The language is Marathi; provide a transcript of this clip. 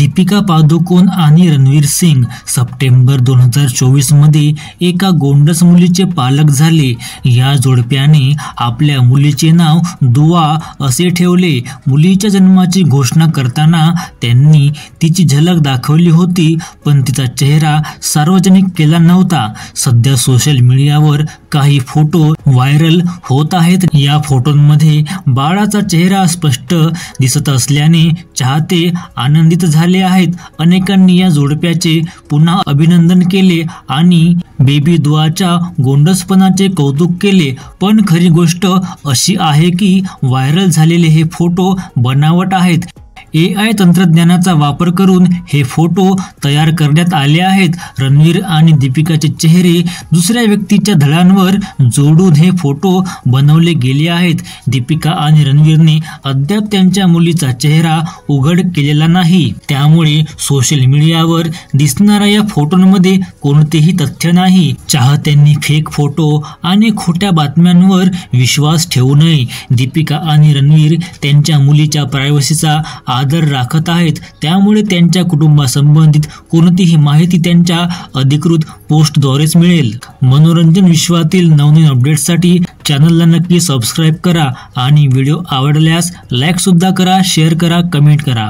दीपिका पादुकोण आणि रणवीर सिंग सप्टेंबर 2024 मध्ये एका गोंडस मुलीचे पालक झाले। या जोडप्याने आपल्या मुलीचे नाव दुआ असे ठेवले। मुलीच्या जन्माची घोषणा करताना त्यांनी तिची झलक दाखवली होती, पण तिचा चेहरा सार्वजनिक केला नव्हता। सध्या सोशल मीडियावर काही फोटो व्हायरल होत आहेत। या फोटोंमध्ये बाळाचा चेहरा स्पष्ट दिसत असल्याने चाहते आनंदित झाले आहेत। अनेकांनी या जोडप्याचे पुन्हा अभिनंदन केले आणि बेबी दुआच्या गोंडसपणाचे कौतुक केले। पण खरी गोष्ट अशी आहे की व्हायरल झालेले हे फोटो बनावट आहेत। AI तंत्रज्ञानाचा वापर करून हे फोटो तयार करण्यात आले आहेत। रणवीर आणि दीपिकाचे चेहरे दुसऱ्या व्यक्तीच्या धडांवर जोडून हे फोटो बनवले गेले आहेत। दीपिका आणि रणवीरने अद्याप त्यांच्या मुलीचा चेहरा उघड केलेला नाही, त्यामुळे सोशल मीडियावर दिसणाऱ्या या फोटोंमध्ये कोणतेही तथ्य नाही। चाहत्यांनी फेक फोटो आणि खोट्या बातम्यांवर विश्वास ठेवू नये। दीपिका आणि रणवीर त्यांच्या मुलीच्या प्रायव्हसीचा आदर राखत आहेत, त्यामुळे त्यांच्या कुटुंबासंबंधित कोणतीही माहिती त्यांच्या अधिकृत पोस्टद्वारेच मिळेल। मनोरंजन विश्वातील नवनवीन अपडेट्ससाठी चॅनलला नक्की सबस्क्राईब करा आणि व्हिडिओ आवडल्यास लाईक सुद्धा करा, शेअर करा, कमेंट करा।